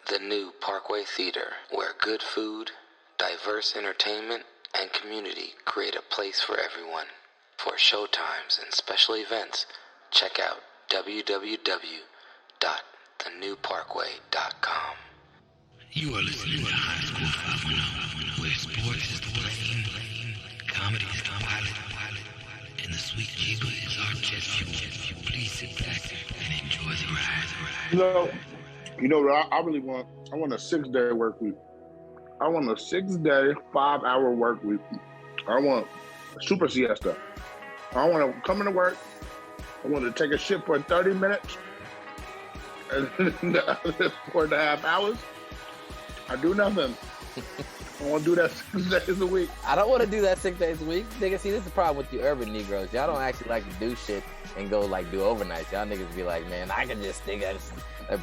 the new Parkway Theater, where good food, diverse entertainment, and community create a place for everyone. For showtimes and special events, check out www.thenewparkway.com. You are listening to High School 510, where sports is the brain, comedy is the pilot, and the sweet jiggle is our jet fuel. Please sit back and enjoy the ride. You know what I really want? I want a 6-day work week. I want a 6-day, 5-hour work week. I want a super siesta. I want to come into work. I want to take a shit for 30 minutes. And 4.5 hours. I do nothing. I want to do that 6 days a week. I don't want to do that 6 days a week. Nigga, see, this is the problem with you urban Negroes. Y'all don't actually like to do shit and go like do overnights. Y'all niggas be like, man, I can just think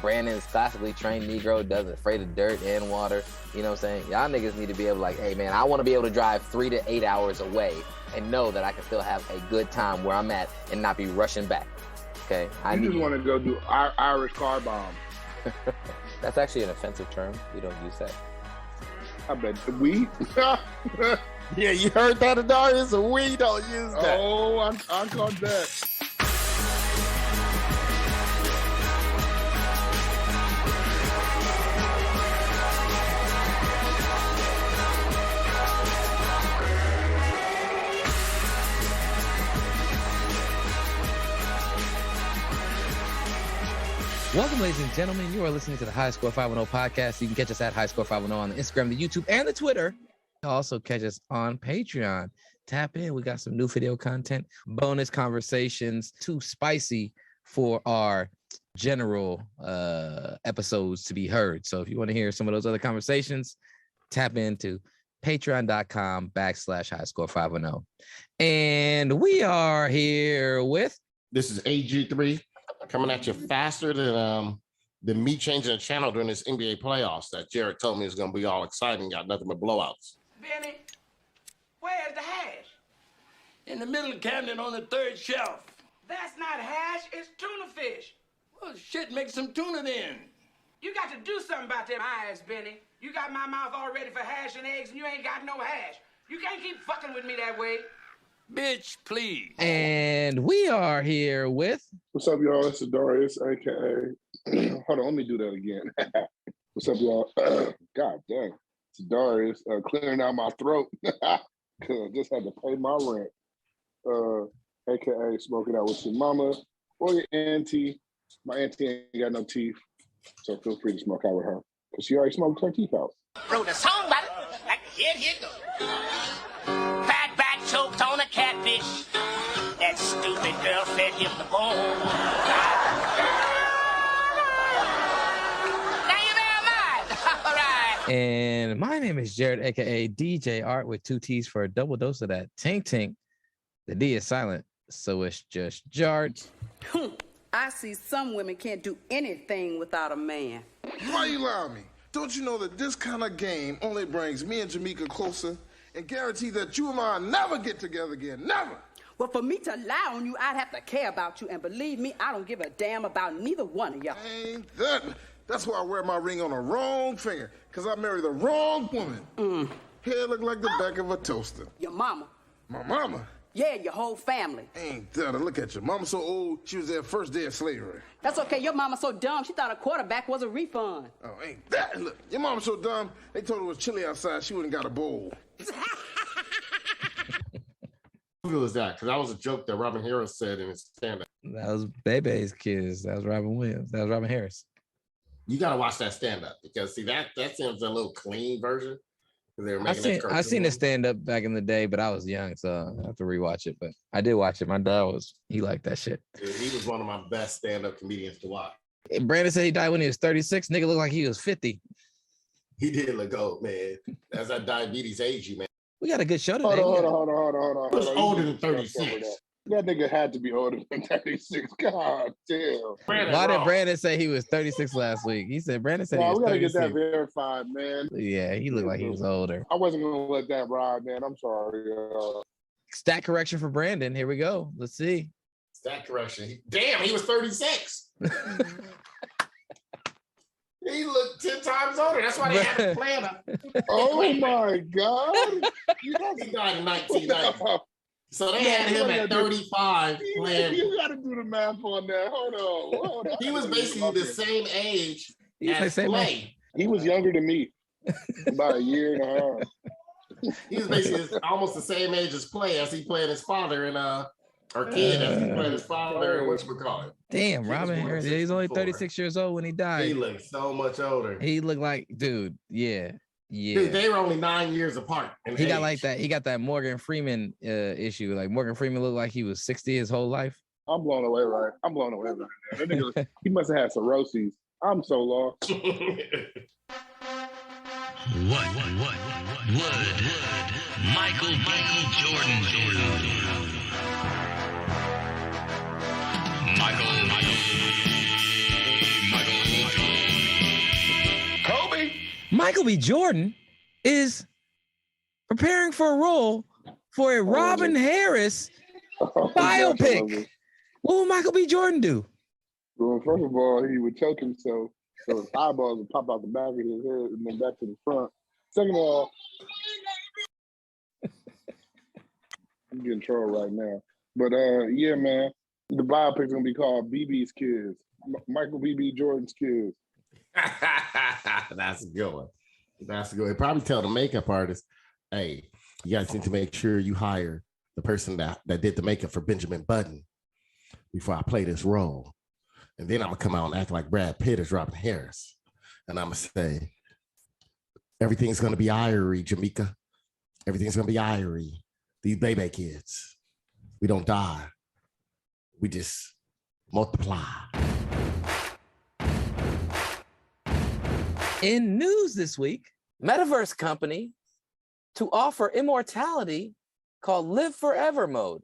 Brandon's classically trained Negro, doesn't afraid of dirt and water. You know what I'm saying? Y'all niggas need to be able like, hey man, I want to be able to drive 3 to 8 hours away and know that I can still have a good time where I'm at and not be rushing back. Okay? I just want to go do Irish car bomb. That's actually an offensive term. We don't use that. I bet we. Yeah, you heard that, Adarius? We don't use that. Oh, I caught that. Welcome, ladies and gentlemen. You are listening to the High Score 510 podcast. You can catch us at High Score 510 on the Instagram, the YouTube, and the Twitter. Also catch us on Patreon. Tap in. We got some new video content, bonus conversations, too spicy for our general episodes to be heard. So if you want to hear some of those other conversations, tap into patreon.com/High Score 510. And we are here with... This is AG3. Coming at you faster than me changing the channel during this NBA playoffs that Jared told me is going to be all exciting. Got nothing but blowouts. Benny, where's the hash? In the middle cabinet on the 3rd shelf. That's not hash, it's tuna fish. Well, shit, make some tuna then. You got to do something about them eyes, Benny. You got my mouth all ready for hash and eggs and you ain't got no hash. You can't keep fucking with me that way. Bitch, please. And we are here with... What's up, y'all? It's Adarius, a.k.a. Hold on, let me do that again. What's up, y'all? God dang. It's Adarius, clearing out my throat. Because I just had to pay my rent. A.k.a. smoking out with your mama or your auntie. My auntie ain't got no teeth, so feel free to smoke out with her. Because she already smoked her teeth out. Wrote a song about it. Like, here go. Fat back choked on a catfish. That stupid girl fed him the bone. Now you bear mind. All right. And my name is Jared, a.k.a. DJartt, with 2 T's for a double dose of that tink tink. The D is silent, so it's just Jart. I see some women can't do anything without a man. Why you lie to me? Don't you know that this kind of game only brings me and Jamaica closer and guarantee that you and I never get together again? Never! Well, for me to lie on you, I'd have to care about you. And believe me, I don't give a damn about neither one of y'all. Ain't that? That's why I wear my ring on the wrong finger, because I married the wrong woman. Hair look like the back of a toaster. Your mama. My mama? Yeah, your whole family. Ain't that? Look at you. Mama so old, she was there first day of slavery. That's okay. Your mama so dumb, she thought a quarterback was a refund. Oh, ain't that? Look, your mama so dumb, they told her it was chilly outside, she wouldn't got a bowl. Who was that? Because that was a joke that Robin Harris said in his stand-up. That was Bebe's kids. That was Robin Williams. That was Robin Harris. You got to watch that stand-up because, see, that seems a little clean version. I seen it stand up back in the day, but I was young, so I have to rewatch it. But I did watch it. My dad he liked that shit. Dude, he was one of my best stand-up comedians to watch. Brandon said he died when he was 36. Nigga looked like he was 50. He did look old, man. That's that diabetes age you, man. We got a good show today. Hold on. He was older than 36. That nigga had to be older than 36. God damn. Why did Brandon say he was 36 last week? He said Brandon said he was 36. We gotta get that verified, man. Yeah, he looked like he was older. I wasn't gonna let that ride, man. I'm sorry. Stat correction for Brandon. Here we go. Let's see. Stat correction. Damn, he was 36. He looked 10 times older. That's why they had to plan him. Oh my God. He died in 1990. So they had him at 35 playing. You got to do the math on that. Hold on. He was basically the same age as Klay. He was younger than me, about a year and a half. He was basically almost the same age as Klay as he played his father and or kid as he played his father and whatchamacallit. Damn, Robin Harris. He's only 36 years old when he died. He looked so much older. He looked like, dude, yeah. Dude, they were only 9 years apart. He got like that. He got that Morgan Freeman issue. Like Morgan Freeman looked like he was 60 his whole life. I'm blown away right now. That nigga, he must have had cirrhosis. I'm so lost. What would Michael B.J.D.Jordan do? Michael Kobe. Michael B. Jordan is preparing for a role for a Robin Harris biopic. What will Michael B. Jordan do? Well, first of all, he would choke himself so his eyeballs would pop out the back of his head and then back to the front. Second of all, I'm getting trolled right now. But yeah, man, the biopic's gonna be called BB's Kids. Michael B.B. Jordan's Kids. That's a good one. That's a good one. Probably tell the makeup artist, hey, you guys need to make sure you hire the person that did the makeup for Benjamin Button before I play this role. And then I'm gonna come out and act like Brad Pitt is Robin Harris. And I'm gonna say, everything's gonna be Irie, Jamaica. Everything's gonna be Irie. These baby kids, we don't die. We just multiply. In news this week, Metaverse company to offer immortality called Live Forever mode.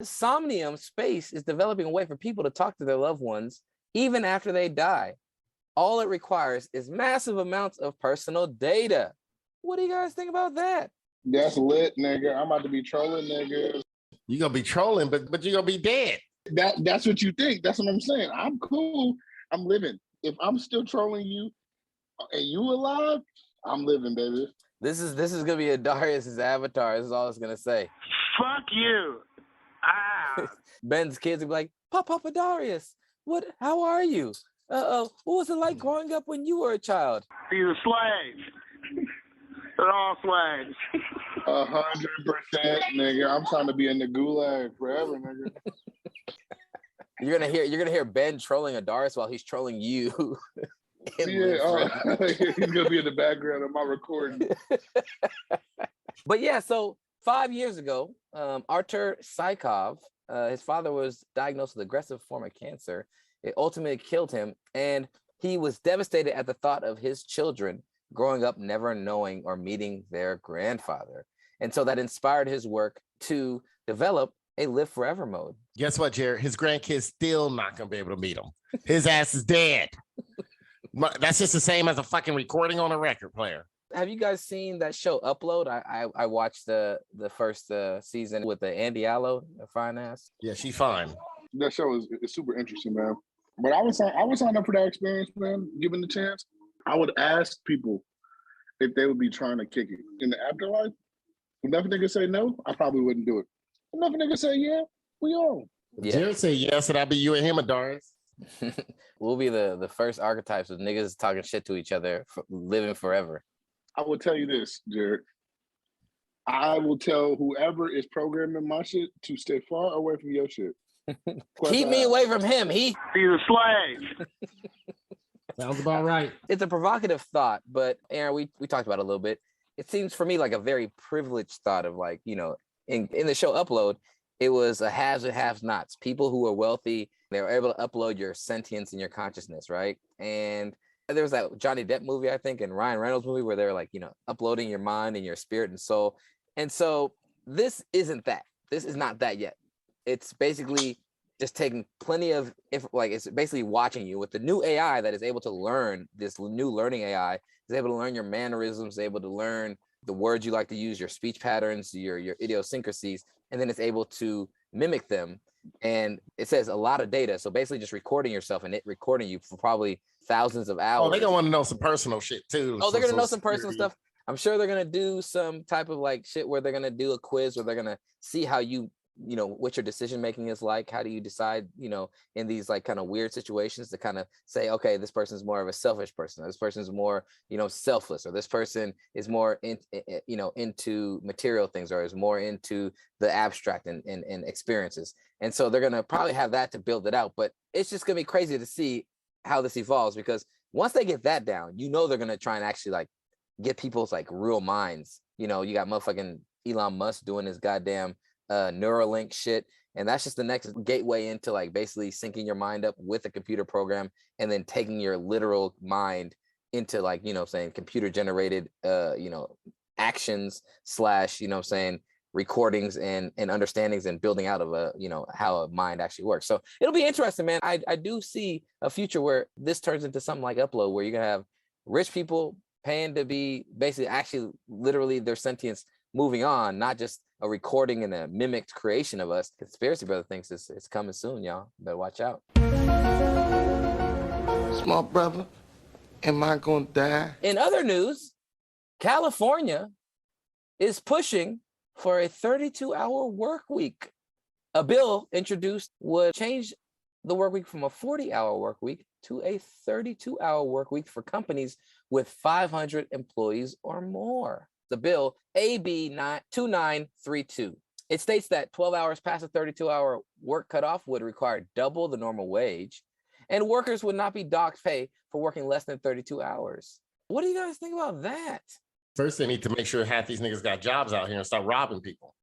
Somnium Space is developing a way for people to talk to their loved ones even after they die. All it requires is massive amounts of personal data. What do you guys think about that? That's lit, nigga. I'm about to be trolling, nigga. You're gonna be trolling, but you're gonna be dead. That's what you think. That's what I'm saying. I'm cool. I'm living. If I'm still trolling you and you alive, I'm living, baby. This is gonna be a Darius's avatar. This is all it's gonna say. Fuck you. Ben's kids will be like, Papa Darius, how are you? What was it like growing up when you were a child? He's a slave. They're all slaves. 100%, nigga. I'm trying to be in the gulag forever, nigga. You're gonna hear Ben trolling a Darius while he's trolling you. Yeah, he's gonna be in the background of my recording. But yeah, so 5 years ago, Artur Saikov, his father was diagnosed with an aggressive form of cancer. It ultimately killed him, and he was devastated at the thought of his children growing up never knowing or meeting their grandfather. And so that inspired his work to develop a Live Forever mode. Guess what, Jared? His grandkids still not gonna be able to meet him. His ass is dead. That's just the same as a fucking recording on a record player. Have you guys seen that show Upload? I watched the first season with the Andy Allo, a fine ass. Yeah, she's fine. That show is super interesting, man. But I would sign up for that experience, man. Given the chance, I would ask people if they would be trying to kick it in the afterlife. If nothing nigga say no, I probably wouldn't do it. If nothing nigga say yeah, we on. Yeah. Jared say yes, and I'll be you and him, Darius. We'll be the first archetypes of niggas talking shit to each other, living forever. I will tell you this, Jared. I will tell whoever is programming my shit to stay far away from your shit. Keep me away from him. He's a slave. Sounds about right. It's a provocative thought, but Aaron, we talked about it a little bit. It seems for me like a very privileged thought of like, you know, in the show Upload, it was a haves and have-nots. People who are wealthy, they were able to upload your sentience and your consciousness, right? And there was that Johnny Depp movie, I think, and Ryan Reynolds movie where they're like, you know, uploading your mind and your spirit and soul. And so this isn't that. This is not that yet. It's basically just taking plenty of, it's basically watching you with the new AI that is able to learn, this new learning AI is able to learn your mannerisms, able to learn the words you like to use, your speech patterns, your idiosyncrasies, and then it's able to mimic them. And it says a lot of data. So basically just recording yourself and it recording you for probably thousands of hours. Oh, they're gonna want to know some personal shit too. Oh, they're gonna know some personal stuff. I'm sure they're gonna do some type of like shit where they're gonna do a quiz where they're gonna see how you know, what your decision making is like. How do you decide, you know, in these like kind of weird situations to kind of say, okay, this person's more of a selfish person, or this person's more, you know, selfless, or this person is more into material things, or is more into the abstract and experiences. And so they're gonna probably have that to build it out. But it's just gonna be crazy to see how this evolves, because once they get that down, you know, they're gonna try and actually like get people's like real minds. You know, you got motherfucking Elon Musk doing his goddamn Neuralink shit, and that's just the next gateway into like basically syncing your mind up with a computer program and then taking your literal mind into like, you know, saying computer generated you know, actions / you know, saying recordings and understandings and building out of a, you know, how a mind actually works. So it'll be interesting, man. I do see a future where this turns into something like Upload, where you're gonna have rich people paying to be basically actually literally their sentience moving on, not just a recording and a mimicked creation of us. Conspiracy Brother thinks it's coming soon, y'all. Better watch out. Small brother, am I gonna die? In other news, California is pushing for a 32-hour work week. A bill introduced would change the work week from a 40-hour work week to a 32-hour work week for companies with 500 employees or more. The bill, AB 2932. It states that 12 hours past a 32-hour work cutoff would require double the normal wage, and workers would not be docked pay for working less than 32 hours. What do you guys think about that? First, they need to make sure half these niggas got jobs out here and start robbing people.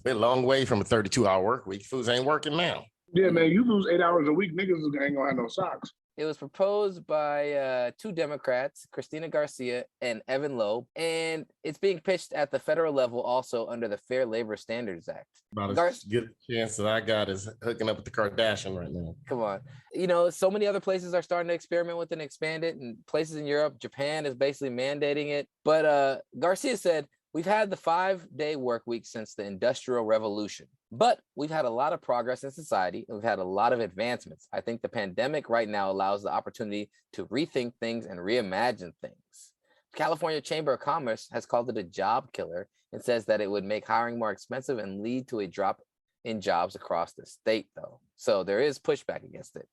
We're a long way from a 32-hour work week. Fools ain't working now. Yeah, man, you lose 8 hours a week, niggas ain't gonna have no socks. It was proposed by two Democrats, Christina Garcia and Evan Loeb, and it's being pitched at the federal level also under the Fair Labor Standards Act. About as good a chance that I got is hooking up with the Kardashian right now. Come on. You know, so many other places are starting to experiment with it and expand it, and places in Europe, Japan is basically mandating it. But Garcia said, we've had the 5-day work week since the Industrial Revolution, but we've had a lot of progress in society and we've had a lot of advancements. I think the pandemic right now allows the opportunity to rethink things and reimagine things. California Chamber of Commerce has called it a job killer and says that it would make hiring more expensive and lead to a drop in jobs across the state, though. So there is pushback against it.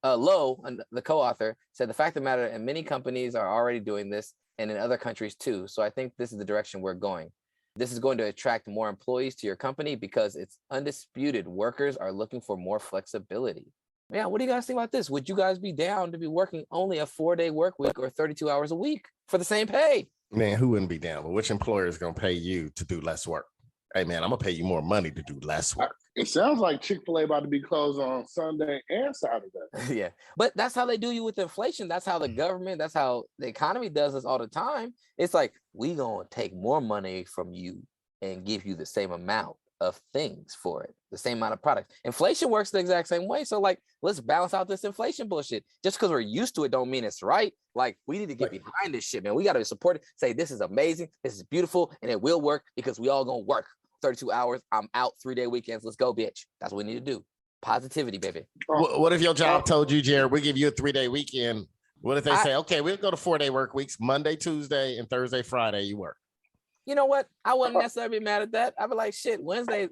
Lowe, the co-author, said the fact of the matter, and many companies are already doing this, and in other countries too. So I think this is the direction we're going. This is going to attract more employees to your company because it's undisputed workers are looking for more flexibility. Yeah, what do you guys think about this? Would you guys be down to be working only a 4-day work week or 32 hours a week for the same pay? Man, who wouldn't be down? But which employer is going to pay you to do less work? Hey, man, I'm going to pay you more money to do less work. It sounds like Chick-fil-A about to be closed on Sunday and Saturday. Yeah, but that's how they do you with inflation. That's how the government, that's how the economy does this all the time. It's like, we going to take more money from you and give you the same amount of things for it, the same amount of product. Inflation works the exact same way. So like, let's balance out this inflation bullshit. Just because we're used to it don't mean it's right. Like, we need to get behind this shit, man. We got to support it. Say, this is amazing. This is beautiful. And it will work because we all going to work 32 hours. I'm out 3-day weekends. Let's go, bitch. That's what we need to do. Positivity, baby. What if your job told you, Jared, we'll give you a 3-day weekend? What if they say, okay, we'll go to 4-day work weeks, Monday, Tuesday, and Thursday, Friday, you work? You know what? I wouldn't necessarily be mad at that. I'd be like, shit, Wednesday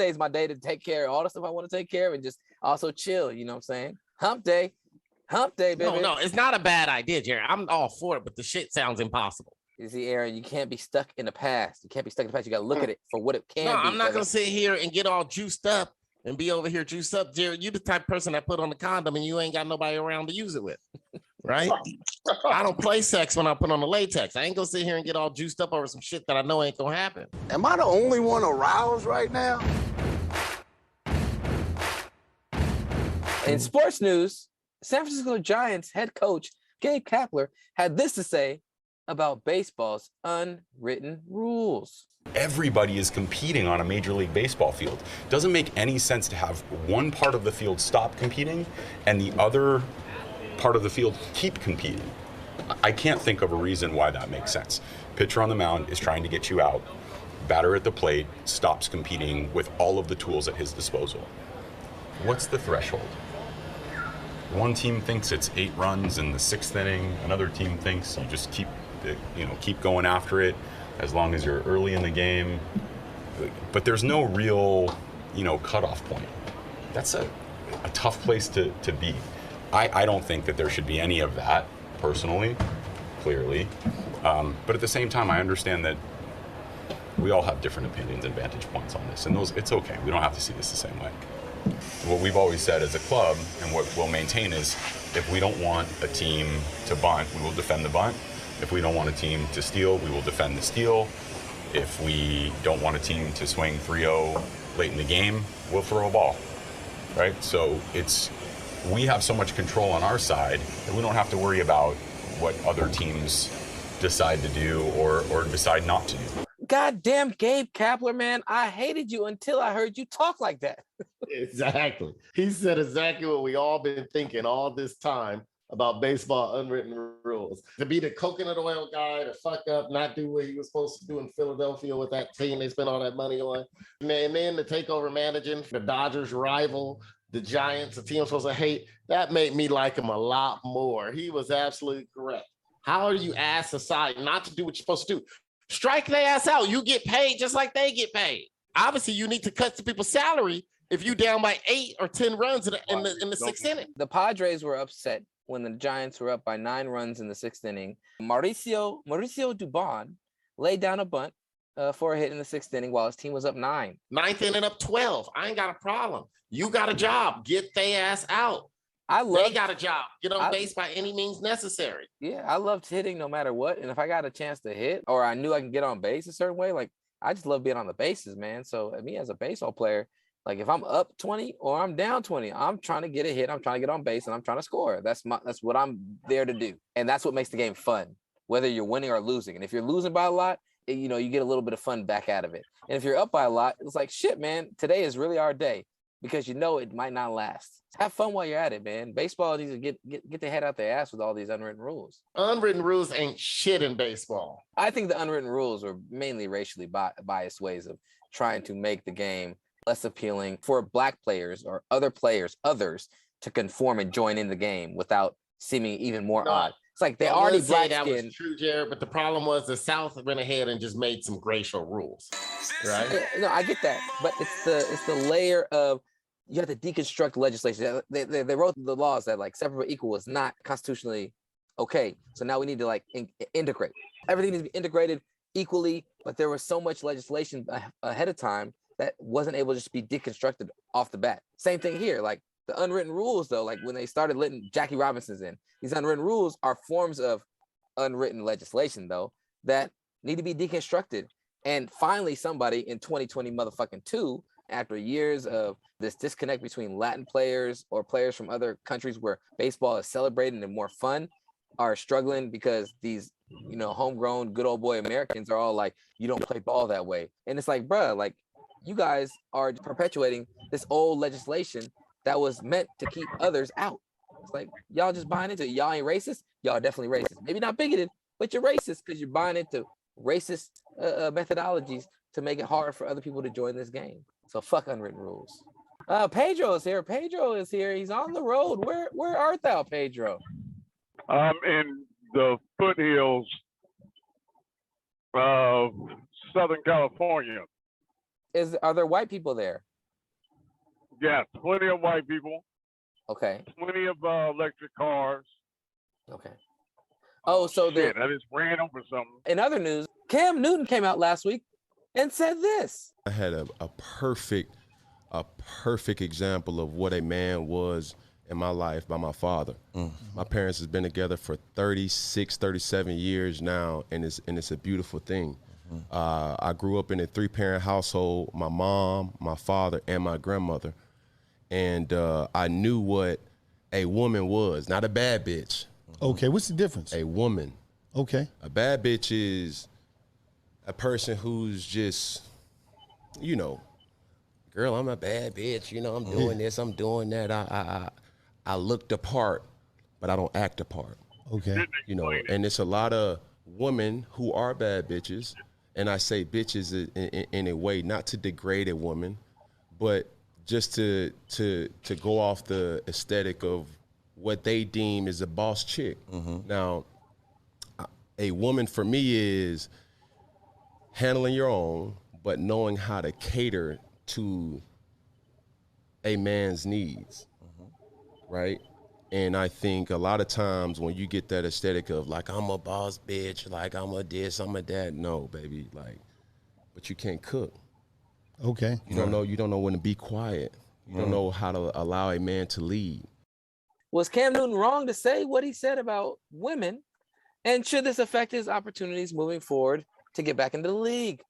is my day to take care of all the stuff I want to take care of and just also chill. You know what I'm saying? Hump day, baby. No, it's not a bad idea, Jared. I'm all for it, but the shit sounds impossible. You see, Aaron, you can't be stuck in the past. You can't be stuck in the past. You got to look at it for what it can be. No, I'm not going to sit here and get all juiced up and be over here juiced up. Jared, you the type of person that put on the condom and you ain't got nobody around to use it with. Right? I don't play sex when I put on the latex. I ain't gonna sit here and get all juiced up over some shit that I know ain't gonna happen. Am I the only one aroused right now? In sports news, San Francisco Giants head coach Gabe Kapler had this to say about baseball's unwritten rules. Everybody is competing on a Major League Baseball field. Doesn't make any sense to have one part of the field stop competing and the other part of the field keep competing. I can't think of a reason why that makes sense. Pitcher on the mound is trying to get you out. Batter at the plate stops competing with all of the tools at his disposal. What's the threshold? one team thinks it's 8 runs in the 6th inning. Another team thinks you just keep going after it as long as you're early in the game. But there's no real, cutoff point. That's a tough place to be. I don't think that there should be any of that, personally, clearly. But at the same time, I understand that we all have different opinions and vantage points on this, and it's okay. We don't have to see this the same way. What we've always said as a club, and what we'll maintain, is if we don't want a team to bunt, we will defend the bunt. If we don't want a team to steal, we will defend the steal. If we don't want a team to swing 3-0 late in the game, we'll throw a ball, right? So we have so much control on our side that we don't have to worry about what other teams decide to do or decide not to do. Goddamn Gabe Kapler, man. I hated you until I heard you talk like that. Exactly. He said exactly what we all been thinking all this time about baseball unwritten rules. To be the coconut oil guy, to fuck up, not do what he was supposed to do in Philadelphia with that team they spent all that money on. And then to take over managing the Dodgers' rival, the Giants, a team I'm supposed to hate, that made me like him a lot more. He was absolutely correct. How are you asked society not to do what you're supposed to do? Strike their ass out. You get paid just like they get paid. Obviously, you need to cut some people's salary if you down by 8 or 10 runs in the 6th inning. The Padres were upset when the Giants were up by 9 runs in the 6th inning. Mauricio Dubon laid down a bunt for a hit in the 6th inning while his team was up 9. 9th inning up 12. I ain't got a problem. You got a job. Get their ass out. They got a job. Get on base by any means necessary. Yeah, I loved hitting no matter what. And if I got a chance to hit or I knew I can get on base a certain way, like I just love being on the bases, man. So me as a baseball player, like if I'm up 20 or I'm down 20, I'm trying to get a hit, I'm trying to get on base, and I'm trying to score. That's what I'm there to do. And that's what makes the game fun, whether you're winning or losing. And if you're losing by a lot, you get a little bit of fun back out of it. And if you're up by a lot, it's like, shit, man, today is really our day, because it might not last. Have fun while you're at it, man. Baseball needs to get their head out their ass with all these unwritten rules. Unwritten rules ain't shit in baseball. I think the unwritten rules are mainly racially biased ways of trying to make the game less appealing for Black players or others to conform and join in the game without seeming even more odd. It's like they already black that skinned. Was true, Jared, but the problem was the South went ahead and just made some racial rules, right? No, I get that, but it's the layer of you have to deconstruct legislation. They wrote the laws that like separate but equal is not constitutionally okay. So now we need to like integrate. Everything needs to be integrated equally, but there was so much legislation ahead of time that wasn't able to just be deconstructed off the bat. Same thing here. Like the unwritten rules, though, like when they started letting Jackie Robinson's in, these unwritten rules are forms of unwritten legislation, though, that need to be deconstructed. And finally, somebody in 2020 motherfucking 2, after years of this disconnect between Latin players or players from other countries where baseball is celebrated and more fun, are struggling because these, homegrown good old boy Americans are all like, you don't play ball that way. And it's like, bruh, like you guys are perpetuating this old legislation that was meant to keep others out. It's like, y'all just buying into it. Y'all ain't racist. Y'all definitely racist. Maybe not bigoted, but you're racist because you're buying into racist methodologies to make it hard for other people to join this game. So fuck unwritten rules. Pedro is here. Pedro is here. He's on the road. Where art thou, Pedro? I'm in the foothills of Southern California. Are there white people there? Yeah, plenty of white people. Okay. Plenty of electric cars. Okay. Oh, so shit, I just ran over something. In other news, Cam Newton came out last week and said this. I had a perfect example of what a man was in my life by my father. My parents has been together for 36, 37 years now, and it's a beautiful thing. I grew up in a 3-parent household, my mom, my father, and my grandmother. And I knew what a woman was, not a bad bitch. Okay, what's the difference? A woman. Okay. A bad bitch is a person who's just, girl, I'm a bad bitch, I'm doing this, I'm doing that. I look the part, but I don't act the part. Okay. And it's a lot of women who are bad bitches, and I say bitches in a way not to degrade a woman, but just to go off the aesthetic of what they deem is a boss chick. Now, a woman for me is handling your own, but knowing how to cater to a man's needs, right? And I think a lot of times when you get that aesthetic of like, I'm a boss bitch, like I'm a this, I'm a that, no, baby, like, but you can't cook. Okay. You don't know when to be quiet. You don't know how to allow a man to lead. Was Cam Newton wrong to say what he said about women? And should this affect his opportunities moving forward to get back into the league?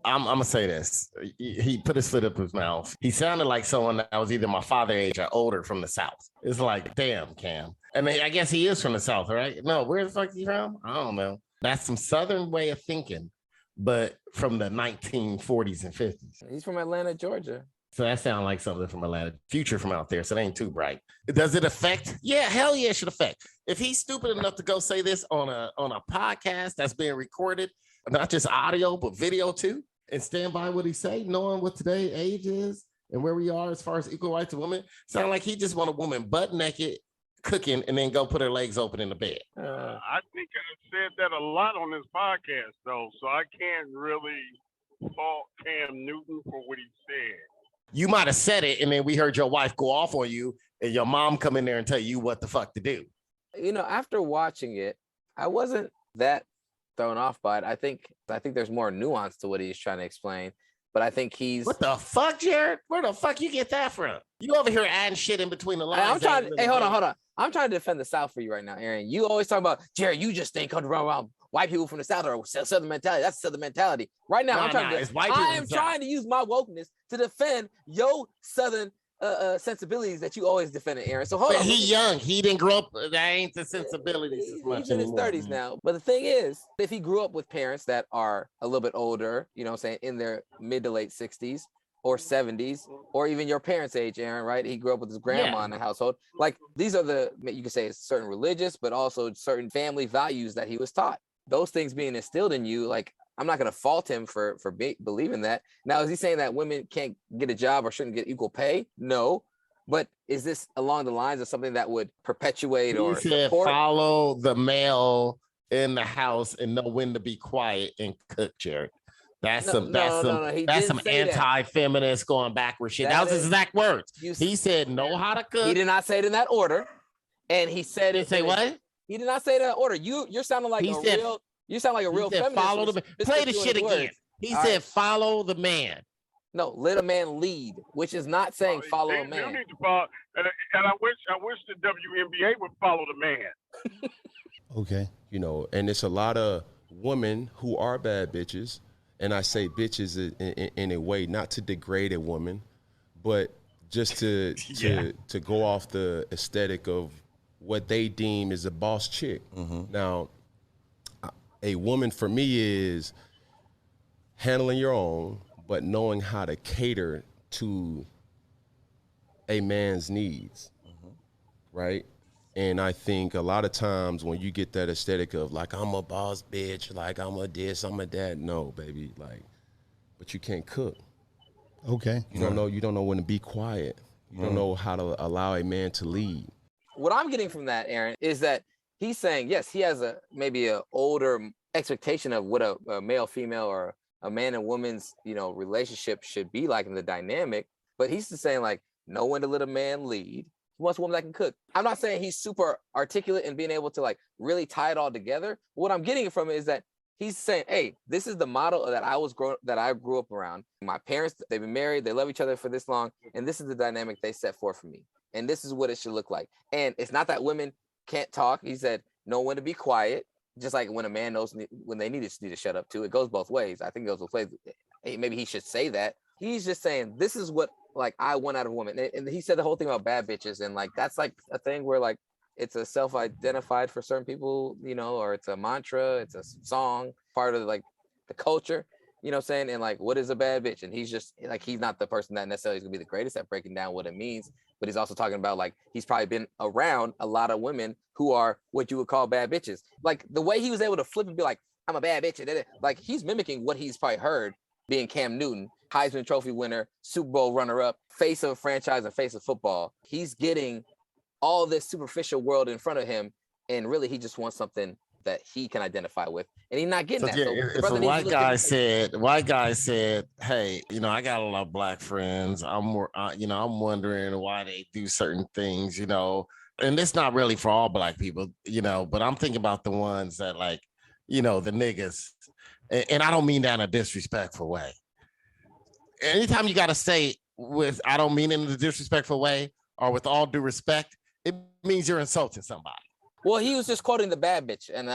I'm gonna say this. He put his foot up his mouth. He sounded like someone that was either my father age or older from the South. It's like, damn, Cam. And I guess he is from the South, right? No, where the fuck is he from? I don't know. That's some Southern way of thinking, but from the 1940s and 50s. He's from Atlanta, Georgia. So that sounds like something from Atlanta. Future from out there, so it ain't too bright. Does it affect? Yeah, hell yeah, it should affect. If he's stupid enough to go say this on a podcast that's being recorded, not just audio, but video too, and stand by what he say, knowing what today's age is and where we are as far as equal rights of women, sound like he just want a woman butt naked, cooking, and then go put her legs open in the bed. I think I've said that a lot on this podcast, though, so I can't really fault Cam Newton for what he said. You might have said it, and then we heard your wife go off on you, and your mom come in there and tell you what the fuck to do. You know, after watching it, I wasn't that thrown off by it. I think there's more nuance to what he's trying to explain, but I think he's... What the fuck, Jared? Where the fuck you get that from? You over here adding shit in between the lines. I'm trying. Hey, hold on. I'm trying to defend the South for you right now, Aaron. You always talk about, Jared, you just think around white people from the South or Southern mentality. That's Southern mentality. Right now, I'm trying to use my wokeness to defend your Southern sensibilities that you always defended, Aaron. So hold on. He young. He didn't grow up. That ain't the sensibilities as much. He's in his 30s now. But the thing is, if he grew up with parents that are a little bit older, you know what I'm saying, in their mid to late 60s or 70s, or even your parents' age, Aaron, right? He grew up with his grandma in the household. Like, these are you could say certain religious, but also certain family values that he was taught. Those things being instilled in you, like, I'm not going to fault him for believing that. Now, is he saying that women can't get a job or shouldn't get equal pay? No. But is this along the lines of something that would perpetuate or support? Follow the male in the house and know when to be quiet and cook, Jared. That's some anti-feminist going backward shit. That was his exact words. He said, know how to cook. He did not say it in that order. And he said it. Say what? He did not say that order. You're sounding like you sound like a real feminist. Follow the play the shit again. He said, follow the man. No, let a man lead, which is not saying follow a man. Need to follow, and I wish the W.W.M.B.J.D.as would follow the man. Okay. You know, and it's a lot of women who are bad bitches. And I say bitches in a way, not to degrade a woman, but just to go off the aesthetic of what they deem is a boss chick. Now, a woman for me is handling your own, but knowing how to cater to a man's needs, right? And I think a lot of times when you get that aesthetic of like, I'm a boss bitch, like I'm a this, I'm a that, no, baby, like, but you can't cook. Okay. You don't know when to be quiet. You don't know how to allow a man to lead. What I'm getting from that, Aaron, is that he's saying, yes, he has maybe an older expectation of what a male, female, or a man and woman's, relationship should be like in the dynamic, but he's just saying like, know when to let a man lead. He wants a woman that can cook. I'm not saying he's super articulate and being able to like really tie it all together. What I'm getting from it is that he's saying, hey, this is the model that I grew up around. My parents, they've been married, they love each other for this long, and this is the dynamic they set forth for me. And this is what it should look like. And it's not that women can't talk. He said, know when to be quiet, just like when a man knows when they need to shut up too. It goes both ways. I think it goes both ways. Hey, maybe he should say that. He's just saying, this is what like I want out of a woman. And he said the whole thing about bad bitches. And like, that's like a thing where like, it's a self-identified for certain people, or it's a mantra, it's a song, part of like the culture, you know what I'm saying? And like, what is a bad bitch? And he's just like, he's not the person that necessarily is gonna be the greatest at breaking down what it means, but he's also talking about like, he's probably been around a lot of women who are what you would call bad bitches. Like the way he was able to flip and be like, I'm a bad bitch. Like he's mimicking what he's probably heard being Cam Newton, Heisman Trophy winner, Super Bowl runner-up, face of a franchise and face of football. He's getting all this superficial world in front of him, and really he just wants something that he can identify with, and he's not getting that. So if a white guy said, "Hey, I got a lot of black friends. I'm wondering why they do certain things, and it's not really for all black people, but I'm thinking about the ones that like, the niggas, and I don't mean that in a disrespectful way. Anytime you got to say I don't mean it in a disrespectful way or with all due respect, it means you're insulting somebody." Well, he was just quoting the bad bitch, and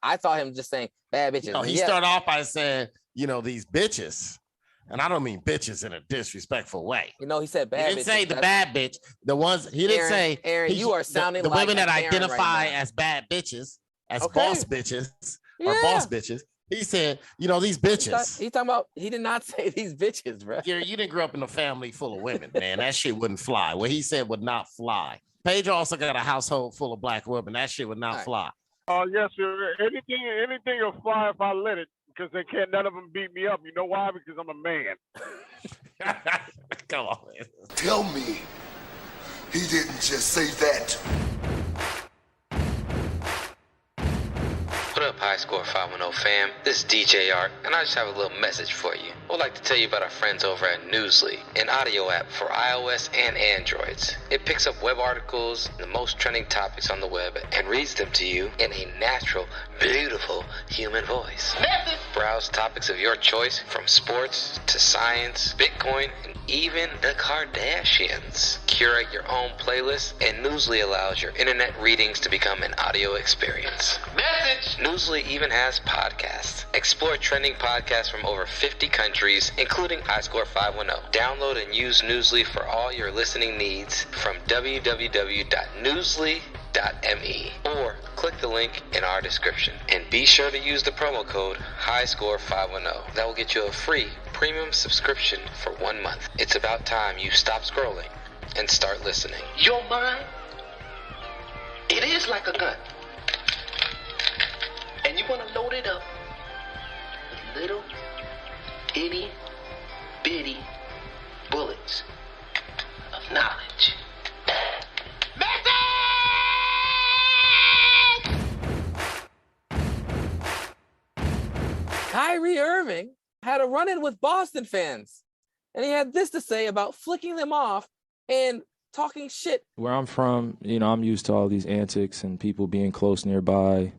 I thought him just saying bad bitches. He started off by saying, these bitches, and I don't mean bitches in a disrespectful way. He said bad bitches. He didn't say the bad bitch. The ones he didn't say. Aaron, you are sounding the like women that identify right as bad bitches, as boss bitches, or boss bitches. He said, these bitches. He's talking about. He did not say these bitches, bro. You didn't grow up in a family full of women, man. That shit wouldn't fly. What he said would not fly. Pedro also got a household full of black women. That shit would not fly. Oh, yes, sir. Anything will fly if I let it, because none of them beat me up. You know why? Because I'm a man. Come on, man. Tell me he didn't just say that. What up, High Score 510 fam? This is DJartt, and I just have a little message for you. I would like to tell you about our friends over at Newsly, an audio app for iOS and Androids. It picks up web articles, the most trending topics on the web, and reads them to you in a natural, beautiful human voice. Browse topics of your choice, from sports to science, Bitcoin, and even the Kardashians. Curate your own playlist, and Newsly allows your internet readings to become an audio experience. Newsly even has podcasts. Explore trending podcasts from over 50 countries, including High Score 510. Download and use Newsly for all your listening needs from www.newsly.me, or click the link in our description. And be sure to use the promo code HighScore510. That will get you a free premium subscription for 1 month. It's about time you stop scrolling and start listening. Your mind, it is like a gun. And you want to load it up with little itty bitty bullets of knowledge. Kyrie Irving had a run-in with Boston fans, and he had this to say about flicking them off and talking shit. Where I'm from, I'm used to all these antics and people being close nearby.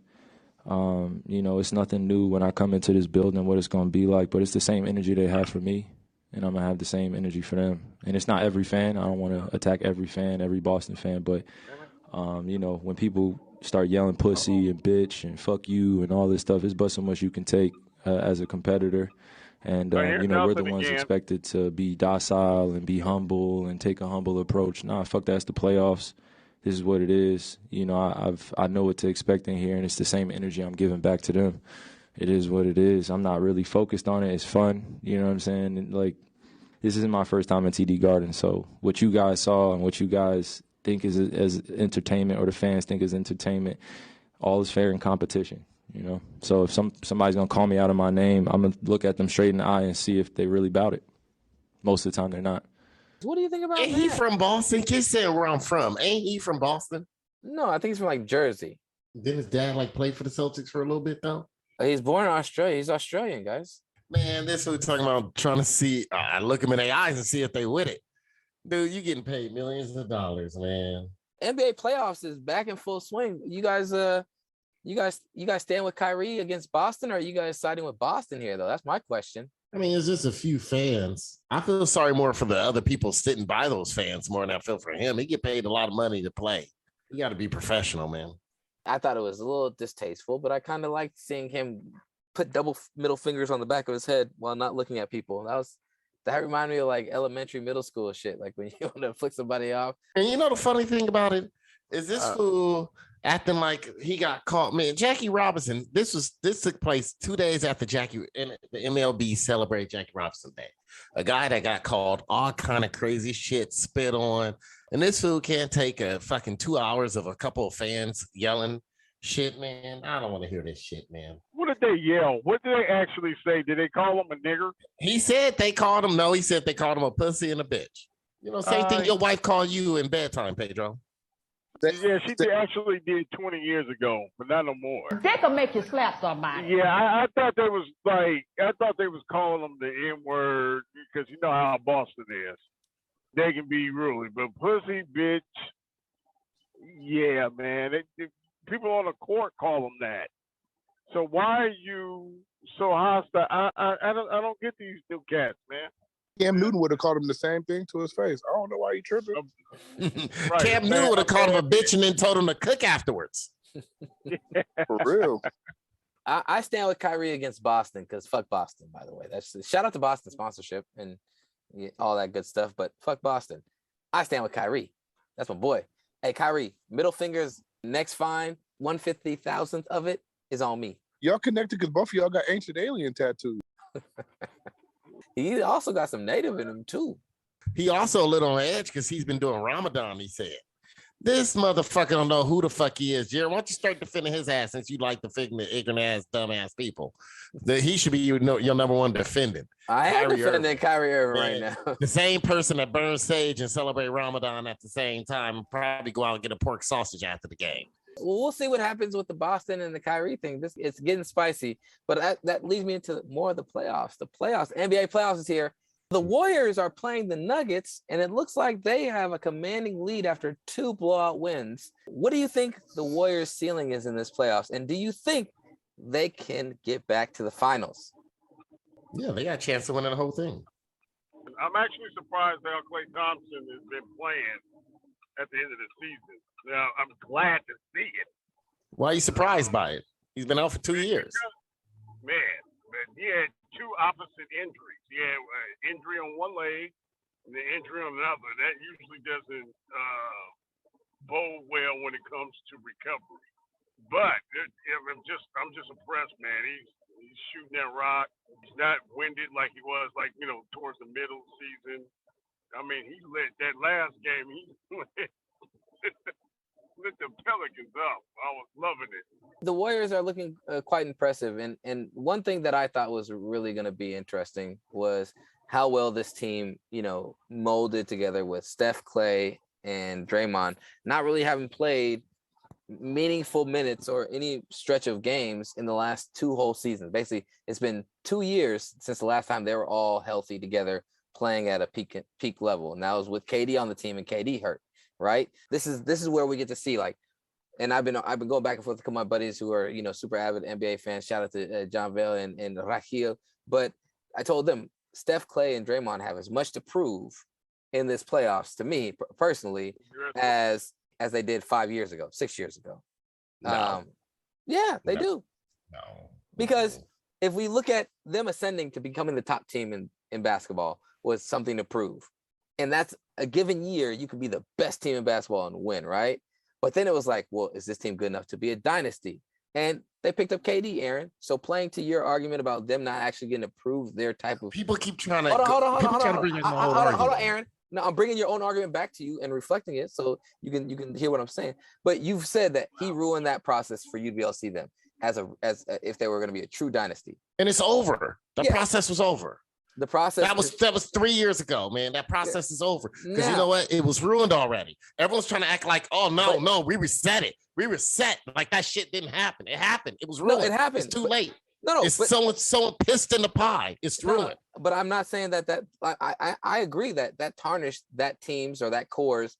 It's nothing new when I come into this building, what it's going to be like, but it's the same energy they have for me, and I'm going to have the same energy for them. And it's not every fan. I don't want to attack every fan, every Boston fan, but, when people start yelling pussy and bitch and fuck you and all this stuff, it's but so much you can take as a competitor. And, we're the ones expected to be docile and be humble and take a humble approach. Nah, fuck that. It's the playoffs. This is what it is. I know what to expect in here, and it's the same energy I'm giving back to them. It is what it is. I'm not really focused on it. It's fun. You know what I'm saying? And, this isn't my first time at TD Garden, so what you guys saw and what you guys think is as entertainment, or the fans think is entertainment, all is fair in competition. So if somebody's gonna call me out of my name, I'm gonna look at them straight in the eye and see if they really about it. Most of the time, they're not. What do you think about that? Ain't he from Boston? Kid said where I'm from. Ain't he from Boston? No, I think he's from Jersey. Didn't his dad play for the Celtics for a little bit though? He's born in Australia. He's Australian, guys. Man, this is what we're talking about. Trying to see. I look them in their eyes and see if they with it. Dude, you getting paid millions of dollars, man. NBA playoffs is back in full swing. You guys stand with Kyrie against Boston, or are you guys siding with Boston here, though? That's my question. I mean, it's just a few fans. I feel sorry more for the other people sitting by those fans more than I feel for him. He get paid a lot of money to play. You got to be professional, man. I thought it was a little distasteful, but I kind of liked seeing him put double middle fingers on the back of his head while not looking at people. That reminded me of elementary, middle school shit, when you want to flick somebody off. And the funny thing about it is this fool acting like he got caught. Man, Jackie Robinson, this took place 2 days after the MLB celebrated Jackie Robinson Day. A guy that got called all kind of crazy shit, spit on. And this fool can't take a fucking 2 hours of a couple of fans yelling shit, man. I don't want to hear this shit, man. What did they yell? What did they actually say? Did they call him a nigger? He said they called him. No, he said they called him a pussy and a bitch. Same thing your wife called you in bedtime, Pedro. Yeah, she actually did 20 years ago, but not no more. They can make you slap somebody. Yeah, I thought they was calling them the N word because you know how Boston is. They can be rude, but pussy, bitch. Yeah, man. People on the court call them that. So why are you so hostile? I don't get these new cats, man. Cam Newton would have called him the same thing to his face. I don't know why he tripping. Right, Cam Newton would have called him a bitch and then told him to cook afterwards. For real. I stand with Kyrie against Boston because fuck Boston, by the way. That's shout out to Boston sponsorship and all that good stuff, but fuck Boston. I stand with Kyrie. That's my boy. Hey, Kyrie, middle fingers, next fine, 150,000th of it is on me. Y'all connected because both of y'all got ancient alien tattoos. He also got some native in him too. He also a little on edge because he's been doing Ramadan, he said. This motherfucker don't know who the fuck he is. Jared, why don't you start defending his ass since you like defending the ignorant ass, dumb ass people? He should be your number one defendant. I am defending Kyrie Irving right now. The same person that burns sage and celebrate Ramadan at the same time and probably go out and get a pork sausage after the game. Well, we'll see what happens with the Boston and the Kyrie thing. It's getting spicy, but that leads me into more of the playoffs. The playoffs, NBA playoffs is here. The Warriors are playing the Nuggets, and it looks like they have a commanding lead after 2 blowout wins. What do you think the Warriors' ceiling is in this playoffs, and do you think they can get back to the finals? Yeah, they got a chance to win the whole thing. I'm actually surprised how Klay Thompson has been playing at the end of the season. Now, I'm glad to see it. Why are you surprised by it? He's been out for 2 years. Man, he had 2 opposite injuries. He had an injury on one leg and an injury on another. That usually doesn't bode well when it comes to recovery. But I'm just impressed, man. He's shooting that rock. He's not winded like he was, towards the middle of the season. I mean, he lit that last game. He lit the Pelicans up. I was loving it. The Warriors are looking quite impressive. And one thing that I thought was really going to be interesting was how well this team, molded together with Steph, Klay, and Draymond, not really having played meaningful minutes or any stretch of games in the last 2 whole seasons. Basically, it's been 2 years since the last time they were all healthy together, playing at a peak level. And that was with KD on the team and KD hurt, right? This is where we get to see, and I've been going back and forth with my buddies who are, super avid NBA fans. Shout out to John Vale and Raheel. But I told them Steph, Klay, and Draymond have as much to prove in this playoffs to me personally as they did 5 years ago, 6 years ago. No. Yeah, they do. No. Because if we look at them ascending to becoming the top team in basketball was something to prove. And that's a given year, you could be the best team in basketball and win, right? But then it was like, well, is this team good enough to be a dynasty? And they picked up KD, Aaron. So playing to your argument about them not actually getting to prove their type of... People keep trying to... Hold Hold on, Aaron. No, I'm bringing your own argument back to you and reflecting it so you can hear what I'm saying. But you've said that he ruined that process for you to be able to see them as if they were going to be a true dynasty. And it's over. The process was over. The process that was 3 years ago, man. That process is over. Because you know what? It was ruined already. Everyone's trying to act like, oh no, we reset it. We reset. Like that shit didn't happen. It happened. It was ruined. No, it happened. It's too late. No, it's someone pissed in the pie. It's ruined. But I'm not saying that I agree that tarnished that team's or that core's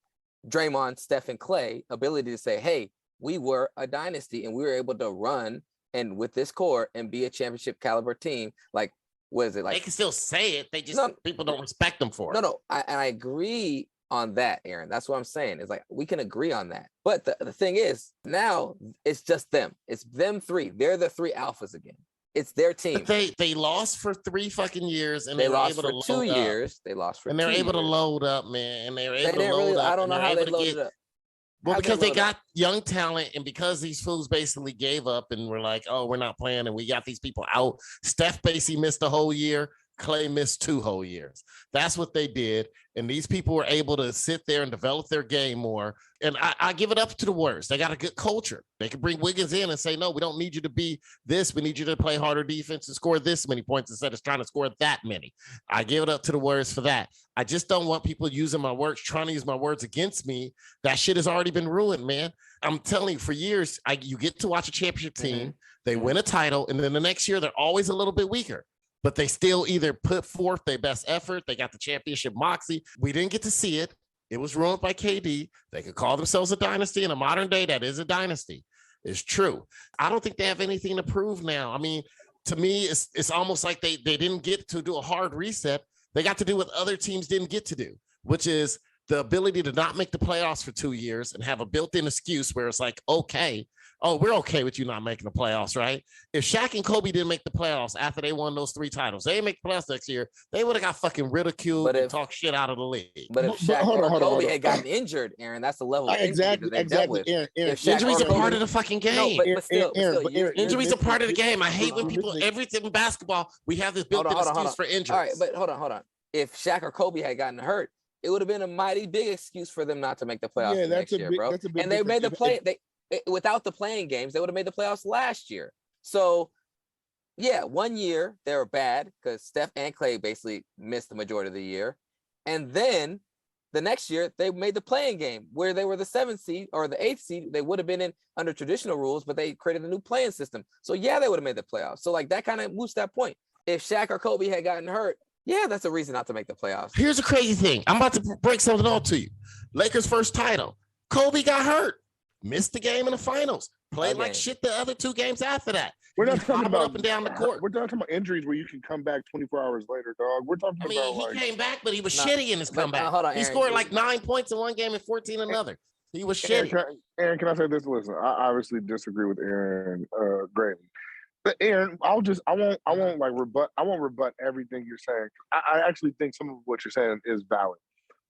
Draymond, Steph, and Klay ability to say, hey, we were a dynasty and we were able to run and with this core and be a championship caliber team. Like, what is it like? They can still say it. They just people don't respect them for it. No, I agree on that, Aaron. That's what I'm saying. It's like we can agree on that. But the thing is, now it's just them. It's them 3. They're the 3 alphas again. It's their team. But they lost for 3 fucking years, and they were lost able for to 2 years. They lost for, and they're 2 able years. to load up, man. And they're able to load really, up. I don't know how they loaded up. Well, because they got young talent, and because these fools basically gave up and were like, "Oh, we're not playing," and we got these people out. Steph basically missed the whole year Klay missed 2 whole years. That's what they did. And these people were able to sit there and develop their game more. And I give it up to the Warriors. They got a good culture. They can bring Wiggins in and say, no, we don't need you to be this. We need you to play harder defense and score this many points instead of trying to score that many. I give it up to the Warriors for that. I just don't want people using my words, trying to use my words against me. That shit has already been ruined, man. I'm telling you, for years, you get to watch a championship team, they win a title, and then the next year, they're always a little bit weaker. But they still either put forth their best effort. They got the championship moxie. We didn't get to see it. It was ruined by KD. They could call themselves a dynasty in a modern day. That is a dynasty. It's true. I don't think they have anything to prove now. I mean, to me, it's almost like they didn't get to do a hard reset. They got to do what other teams didn't get to do, which is the ability to not make the playoffs for 2 years and have a built-in excuse where it's like, okay, oh, we're okay with you not making the playoffs, right? If Shaq and Kobe didn't make the playoffs after they won those 3 titles, they didn't make the playoffs next year, they would have got fucking ridiculed and talk shit out of the league. But if Shaq or Kobe had gotten injured, Aaron, that's the level of injury that they dealt with. Aaron, injuries are part of the fucking game. No, but still, injuries are part of the game. I hate when people, everything in basketball, we have this built-in excuse for injuries. All right, but hold on. If Shaq or Kobe had gotten hurt, it would have been a mighty big excuse for them not to make the playoffs next year, bro. And they made the play. Without the playing games, they would have made the playoffs last year. So, yeah, 1 year they were bad because Steph and Klay basically missed the majority of the year. And then the next year they made the playing game where they were the 7th seed or the 8th seed. They would have been in under traditional rules, but they created a new playing system. So, yeah, they would have made the playoffs. So, like, that kind of moves that point. If Shaq or Kobe had gotten hurt, yeah, that's a reason not to make the playoffs. Here's a crazy thing. I'm about to break something on to you. Lakers' first title. Kobe got hurt. Missed the game in the finals. Played like shit the other 2 games after that. We're not talking about up and down the court. We're not talking about injuries where you can come back 24 hours later, dog. We're talking about he came back, but he was shitty in his comeback. Hold on, he Aaron, scored like 9 points in one game and 14 in another. He was shitty. Aaron, can I say this? Listen, I obviously disagree with Aaron greatly. But Aaron, I won't rebut everything you're saying. I actually think some of what you're saying is valid.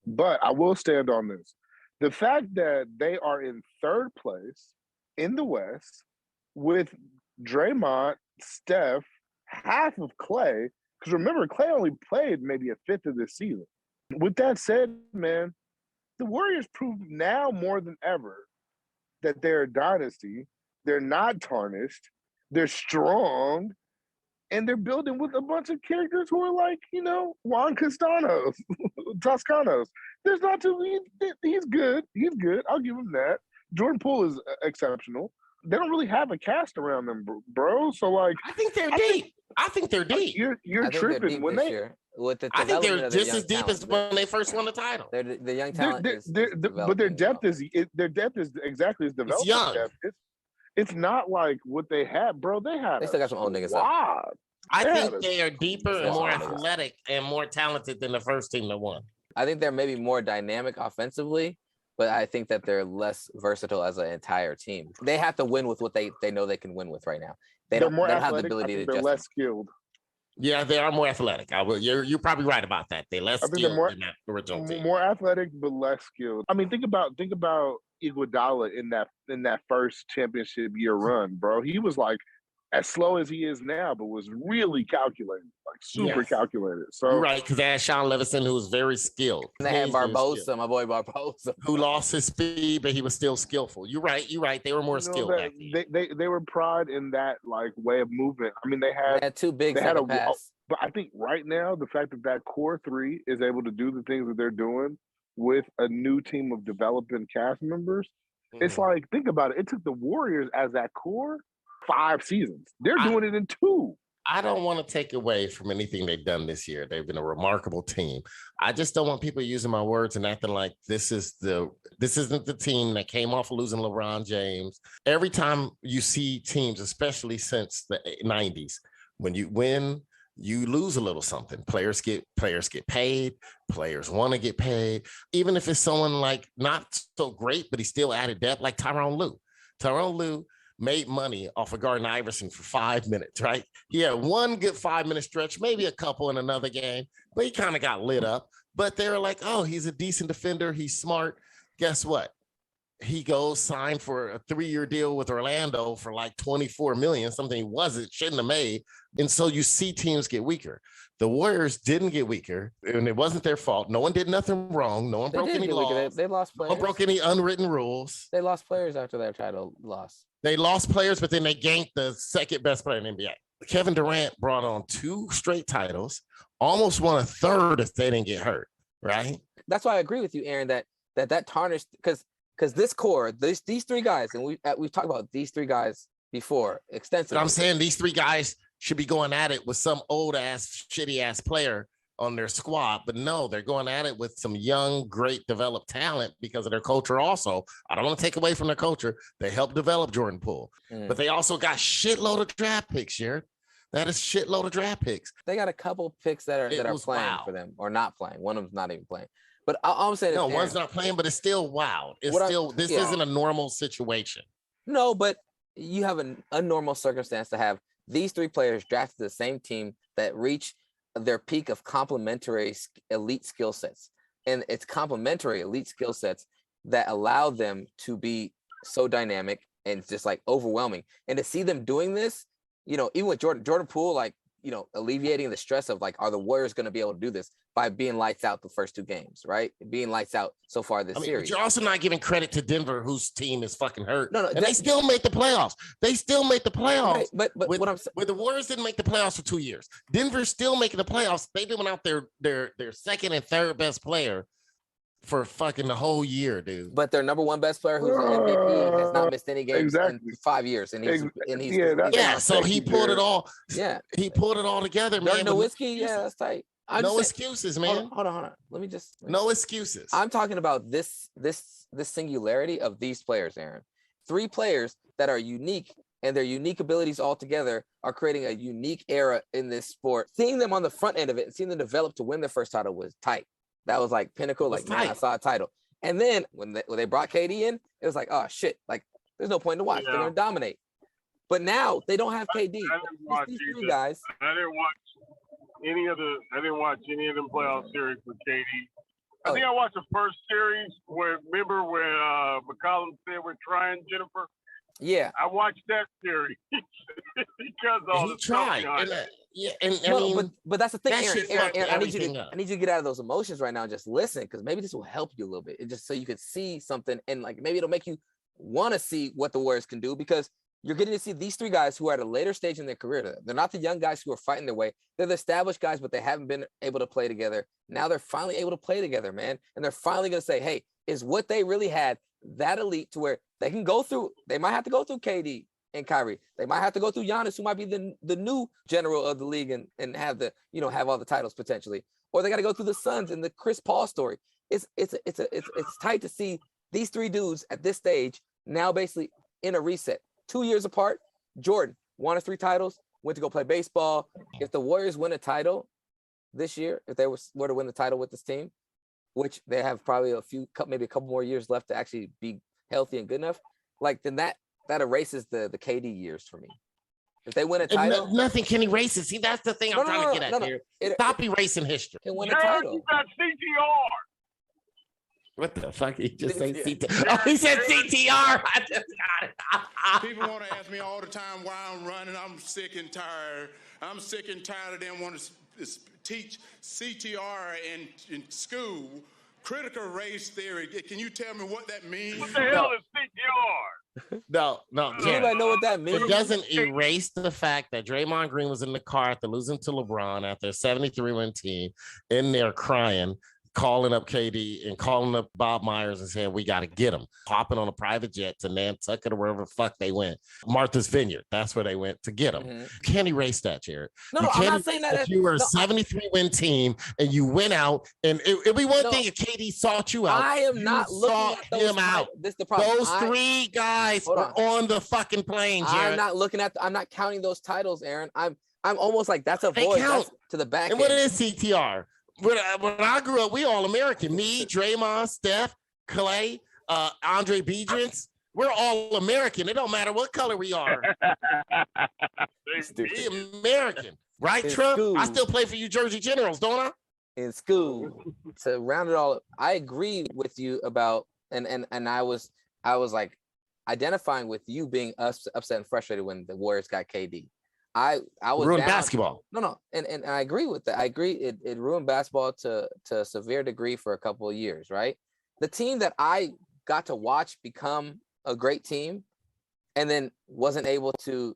But I will stand on this. The fact that they are in 3rd place in the West with Draymond, Steph, half of Klay, because remember, Klay only played maybe a 5th of this season. With that said, man, the Warriors prove now more than ever that they're a dynasty. They're not tarnished. They're strong. And they're building with a bunch of characters who are like, Juan Castanos, Toscanos. There's not too, he's good. He's good. I'll give him that. Jordan Poole is exceptional. They don't really have a cast around them, bro. So, like, I think they're deep. I think they're deep. You're tripping when they. I think they're just as deep as when they first won the title. The young talent but their depth is exactly as developed. It's young. It's not like what they had, bro. They still got some old niggas. I think they are deeper and more athletic and more talented than the first team that won. I think they're maybe more dynamic offensively, but I think that they're less versatile as an entire team. They have to win with what they know they can win with right now. They don't have the ability to. They're less skilled. Yeah, they are more athletic. You're probably right about that. They're less skilled than that original team. More athletic, but less skilled. I mean, think about Iguodala in that first championship year run, bro. He was like as slow as he is now, but was really calculated, like super calculated. So you're right, because they had Sean Levison, who was very skilled. And they had Barbosa, my boy Barbosa, who lost his speed, but he was still skillful. You're right. They were more skilled back then. They were pride in that like way of movement. I mean, they had 2 big second pass. But I think right now the fact that core 3 is able to do the things that they're doing with a new team of developing cast members, it's like, think about it. It took the Warriors as that core 5 seasons. They're doing it in 2. I don't want to take away from anything they've done this year. They've been a remarkable team. I just don't want people using my words and acting like this isn't the team that came off of losing LeBron James. Every time you see teams, especially since the 90s, when you win, you lose a little something. Players get paid. Players want to get paid. Even if it's someone like not so great, but he still added depth, like Tyronn Lue. Tyronn Lue made money off of Garden Iverson for 5 minutes, right? He had one good 5-minute stretch, maybe a couple in another game, but he kind of got lit up. But they were like, oh, he's a decent defender. He's smart. Guess what? he goes sign for a 3-year deal with Orlando for like 24 million, something he shouldn't have made. And so you see teams get weaker. The Warriors didn't get weaker, and it wasn't their fault. No one did nothing wrong. No one broke any laws. They lost players. No one broke any unwritten rules. They lost players after their title loss. They lost players, but then they ganked the second best player in the NBA. Kevin Durant brought on 2 straight titles, almost won a third if they didn't get hurt, right? That's why I agree with you, Aaron, that tarnished, because this core, these 3 guys, and we've talked about these 3 guys before extensively. But I'm saying these 3 guys should be going at it with some old ass, shitty ass player on their squad, but no, they're going at it with some young, great, developed talent because of their culture. Also, I don't want to take away from their culture. They helped develop Jordan Poole, but they also got shitload of draft picks here. That is shitload of draft picks. They got a couple picks that are playing for them or not playing. One of them's not even playing. But I'm saying no, one's not playing, but it's still wild. It's still this isn't a normal situation. No, but you have a normal circumstance to have these 3 players drafted to the same team that reach their peak of complementary elite skill sets. And it's complementary elite skill sets that allow them to be so dynamic and just like overwhelming. And to see them doing this, you know, even with Jordan Poole, like, you know, alleviating the stress of like, are the Warriors going to be able to do this by being lights out the first 2 games, right? Being lights out so far this series. But you're also not giving credit to Denver, whose team is fucking hurt. No, and they still made the playoffs. Right, but what I'm saying, where the Warriors didn't make the playoffs for 2 years, Denver's still making the playoffs. They've been out their second and third best player for fucking the whole year, dude. But their number 1 best player, who's an MVP, has not missed any games in 5 years, and he's so he pulled it all. Yeah, he pulled it all together, man. No whiskey, yeah, that's tight. No excuses, man. Hold on. Let me just. No excuses. I'm talking about this singularity of these players, Aaron. 3 players that are unique, and their unique abilities all together are creating a unique era in this sport. Seeing them on the front end of it and seeing them develop to win their first title was tight. That was like pinnacle. Like, man, I saw a title. And then when they brought KD in, it was like, oh shit, like there's no point to watch. They're gonna dominate. But now they don't have KD. These 3 guys. I didn't watch any of them playoff series with KD. I think I watched the first series remember when McCollum said we're trying, Jennifer? Yeah. I watched that series because all the tried. But that's the thing, Aaron, I need you to get out of those emotions right now and just listen, because maybe this will help you a little bit. It just so you can see something, and like maybe it'll make you want to see what the Warriors can do, because you're getting to see these 3 guys who are at a later stage in their career. They're not the young guys who are fighting their way. They're the established guys, but they haven't been able to play together. Now they're finally able to play together, man. And they're finally going to say, hey, is what they really had that elite to where they can go through, they might have to go through KD and Kyrie. They might have to go through Giannis, who might be the new general of the league and have have all the titles potentially. Or they got to go through the Suns and the Chris Paul story. It's tight to see these 3 dudes at this stage now basically in a reset. 2 years apart, Jordan won 3 titles, went to go play baseball. If the Warriors win a title this year, if they were to win the title with this team, which they have probably maybe a couple more years left to actually be healthy and good enough, like then that erases the KD years for me. If they win a title, nothing can erase it. See, that's the thing I'm trying to get at here. Stop erasing history. Can win a title. You got CTR. What the fuck? He just said CTR. Oh, he said CTR. I just got it. People want to ask me all the time why I'm running. I'm sick and tired. I'm sick and tired of them wanting to teach CTR in school, critical race theory. Can you tell me what that means? What the hell is CTR? No. Does anybody know what that means? It doesn't erase the fact that Draymond Green was in the car after losing to LeBron after a 73-win team, in there crying, calling up KD and calling up Bob Myers and saying, we got to get him. Hopping on a private jet to Nantucket or wherever the fuck they went. Martha's Vineyard. That's where they went to get him. You can't erase that, Jared. No, I'm not saying that. If you were a 73-win team and you went out, and it'd be one thing if KD sought you out. I am not looking at those out. This is the problem. Those 3 guys were on the fucking plane, Jared. I'm not counting those titles, Aaron. I'm almost like that's a void. That's to the back. And what is CTR? When I grew up, we all American. Me, Draymond, Steph, Klay, Andre B.J.D.as. We're all American. It don't matter what color we are. We American, right, Trump? School. I still play for you Jersey Generals, don't I? In school. To round it all up, I agree with you about, and I was I was like identifying with you being upset and frustrated when the Warriors got KD. I was ruined down. basketball. No, and I agree with that. I agree it ruined basketball to a severe degree for a couple of years, right? The team that I got to watch become a great team and then wasn't able to.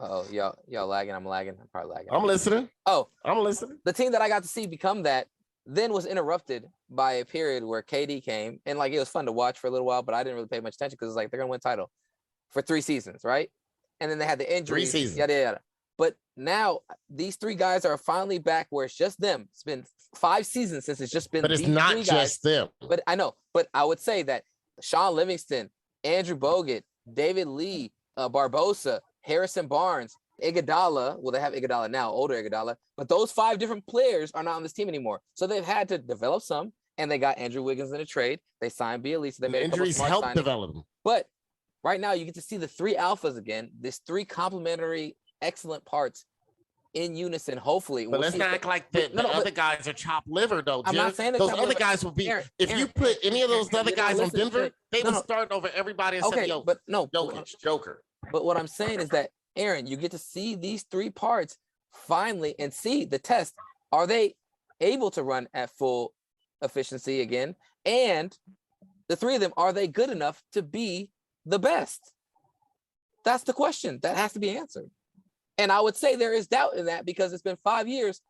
Oh, y'all lagging. I'm lagging. I'm probably lagging. I'm listening. Oh, I'm listening. The team that I got to see become that then was interrupted by a period where KD came, and like it was fun to watch for a little while, but I didn't really pay much attention because it's like they're gonna win a title for 3 seasons, right? And then they had the injuries. 3 seasons. Yada. But now these 3 guys are finally back where it's just them. It's been 5 seasons since it's just been. But it's these not 3 just them. But I know. But I would say that Sean Livingston, Andrew Bogut, David Lee, Barbosa, Harrison Barnes, Iguodala. Well, they have Iguodala now, older Iguodala. But those 5 different players are not on this team anymore. So they've had to develop some, and they got Andrew Wiggins in a trade. They signed Bielisa. They made injuries help develop them. But right now, you get to see the 3 alphas again. These 3 complementary, excellent parts in unison. Hopefully, but let's not act like the other guys are chopped liver, though. I'm not saying that those other guys will be. If you put any of those other guys on Denver, they would start over everybody except Joker. But what I'm saying is that, Aaron, you get to see these 3 parts finally and see the test. Are they able to run at full efficiency again? And the 3 of them, are they good enough to be the best? That's the question that has to be answered. And I would say there is doubt in that because it's been 5 years,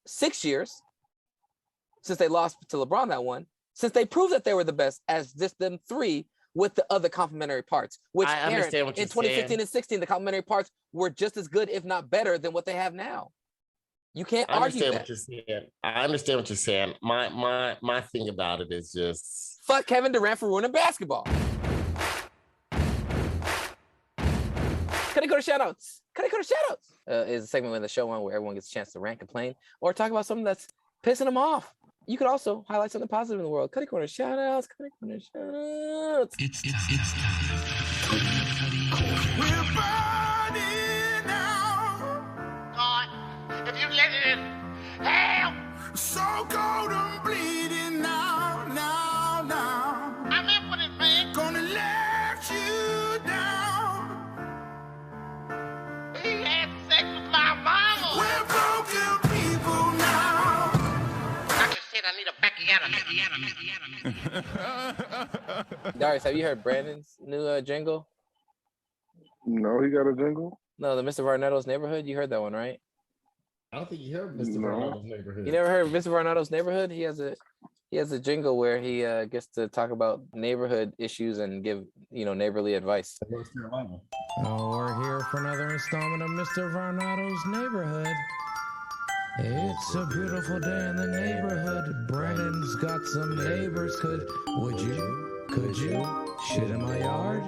6 years since they lost to LeBron that one, since they proved that they were the best as just them 3 with the other complementary parts, which I understand what you're in 2015 saying. and 16, the complementary parts were just as good, if not better, than what they have now. You can't argue that. I understand what you're saying. My thing about it is just fuck Kevin Durant for ruining basketball. Cutty Corner Shoutouts. Cutty Corner Shoutouts is a segment in the show where everyone gets a chance to rant, complain, or talk about something that's pissing them off. You could also highlight something positive in the world. Cutty Corner Shoutouts. Cutty Corner Shoutouts. It's time. We're burning now. God, if you let it in, hell. So cold and bleeding now, now, now. I'm in for this, man. Gonna let you down. He had sex with my mama. We're broken people now. I just said I need a backy Darius, have you heard Brandon's new jingle? No, he got a jingle? No, the Mr. Varnetto's Neighborhood. You heard that one, right? I don't think you heard Mr. Varnetto's Neighborhood. You never heard of Mr. Varnetto's Neighborhood? He has a jingle where he gets to talk about neighborhood issues and give neighborly advice. Oh, we're here for another installment of Mr. Varnetto's Neighborhood. It's a beautiful day in the neighborhood. Brandon's got some neighbors. Could you shit in my yard?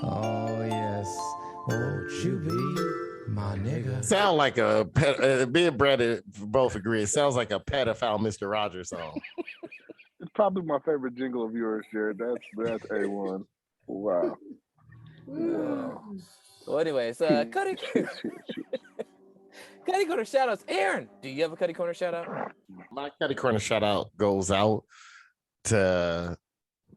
Oh, yes. Won't you be my nigga? Sound like a pet. Me and Brandon both agree. It sounds like a pedophile Mr. Rogers song. It's probably my favorite jingle of yours, Jared. That's A1. Wow. So anyways, Cutty Corner Shoutouts. Aaron, do you have a Cutty Corner Shoutout? My Cutty Corner Shoutout goes out to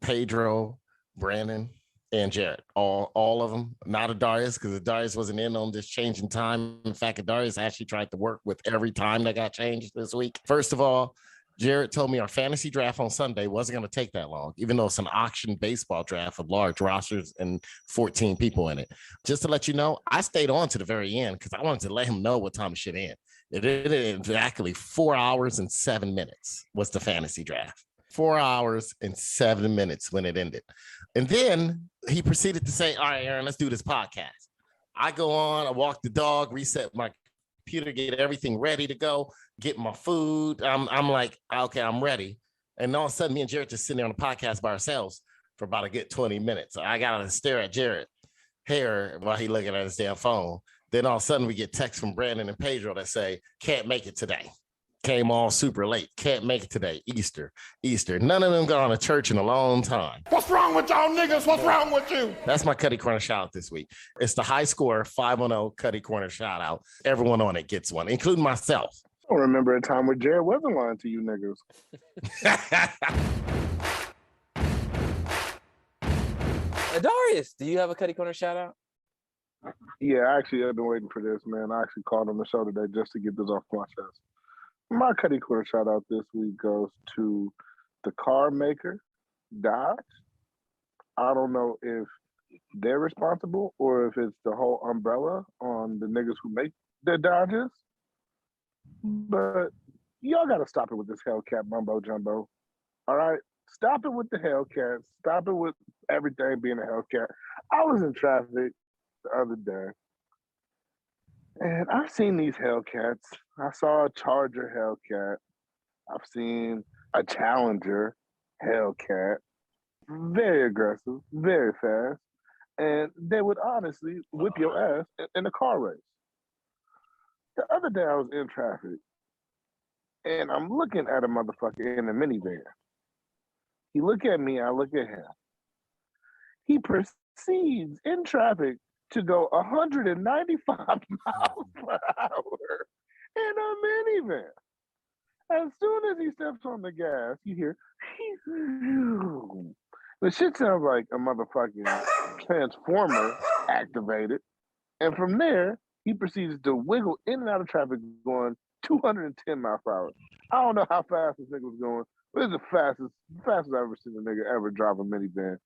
Pedro, Brandon, and Jared. All of them. Not a Darius, because Darius wasn't in on this change in time. In fact, Darius actually tried to work with every time that got changed this week. First of all, Jared told me our fantasy draft on Sunday wasn't going to take that long, even though it's an auction baseball draft of large rosters and 14 people in it. Just to let you know, I stayed on to the very end because I wanted to let him know what time shit in. It ended exactly 4 hours and 7 minutes was the fantasy draft. 4 hours and 7 minutes when it ended. And then he proceeded to say, all right, Aaron, let's do this podcast. I go on, I walk the dog, reset my computer, get everything ready to go, get my food. I'm like, okay, I'm ready. And all of a sudden, me and Jared just sitting there on the podcast by ourselves for about a good 20 minutes. So I got to stare at Jared here while he looking at his damn phone. Then all of a sudden, we get texts from Brandon and Pedro that say, can't make it today. Came all super late. Can't make it today. Easter. None of them gone to church in a long time. What's wrong with y'all niggas? What's wrong with you? That's my Cutty Corner shout out this week. It's the high score 510 Cutty Corner shout out. Everyone on it gets one, including myself. I don't remember a time where Jared wasn't lying to you niggas. Darius, do you have a Cutty Corner shout out? Yeah, actually, I've been waiting for this, man. I actually called on the show today just to get this off my chest. My Cutty Corner shout out this week goes to the car maker, Dodge. I don't know if they're responsible or if it's the whole umbrella on the niggas who make the Dodges. But y'all got to stop it with this Hellcat mumbo jumbo. All right? Stop it with the Hellcat. Stop it with everything being a Hellcat. I was in traffic the other day, and I've seen these Hellcats. I saw a Charger Hellcat. I've seen a Challenger Hellcat. Very aggressive, very fast. And they would honestly whip your ass in a car race. The other day I was in traffic, and I'm looking at a motherfucker in a minivan. He look at me, I look at him. He proceeds in traffic to go 195 miles per hour in a minivan. As soon as he steps on the gas, you hear, the shit sounds like a motherfucking transformer activated. And from there, he proceeds to wiggle in and out of traffic going 210 miles per hour. I don't know how fast this nigga was going, but it's the fastest I've ever seen a nigga ever drive a minivan.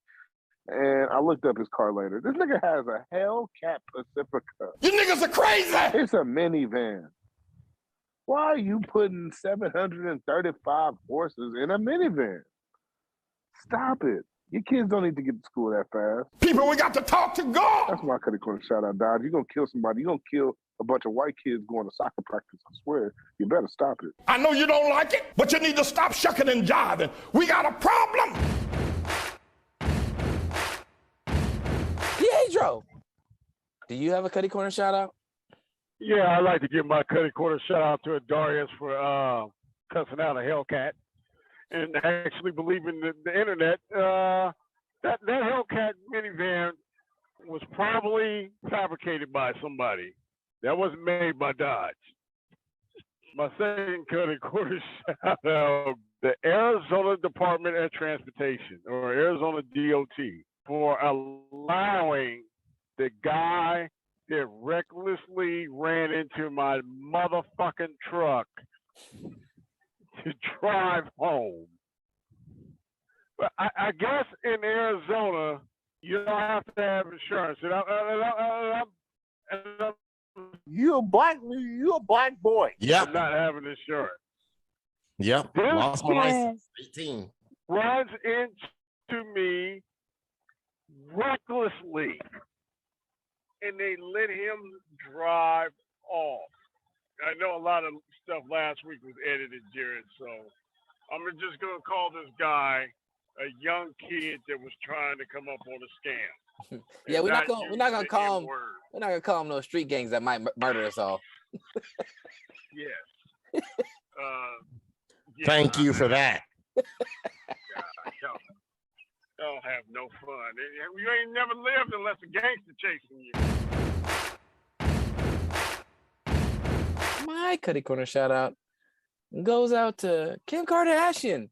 And I looked up his car later. This nigga has a Hellcat Pacifica. You niggas are crazy! It's a minivan. Why are you putting 735 horses in a minivan? Stop it. Your kids don't need to get to school that fast. People, we got to talk to God! That's my Cutty Corner shout out, Dodge. You're going to kill somebody. You're going to kill a bunch of white kids going to soccer practice. I swear. You better stop it. I know you don't like it, but you need to stop shucking and jiving. We got a problem. Pietro, do you have a Cutty Corner shout out? Yeah, I'd like to give my Cutty Corner shout out to Darius for cussing out a Hellcat and actually believing the internet. That Hellcat minivan was probably fabricated by somebody. That wasn't made by Dodge. My second Cutty Corner shout out, the Arizona Department of Transportation, or Arizona DOT, for allowing the guy that recklessly ran into my motherfucking truck to drive home. But I guess in Arizona, you don't have to have insurance. You're a black boy. Yeah. I'm not having insurance. Yep. Lost my license. 18. Runs into me recklessly, and they let him drive off. I know a lot of stuff last week was edited, Jared, so I'm just gonna call this guy a young kid that was trying to come up on a scam. Yeah, we're not gonna call him no street gangs that might murder us all. Yeah. Thank you for that. Don't have no fun. You ain't never lived unless a gangster chasing you. My Cutty Corner shout out goes out to Kim Kardashian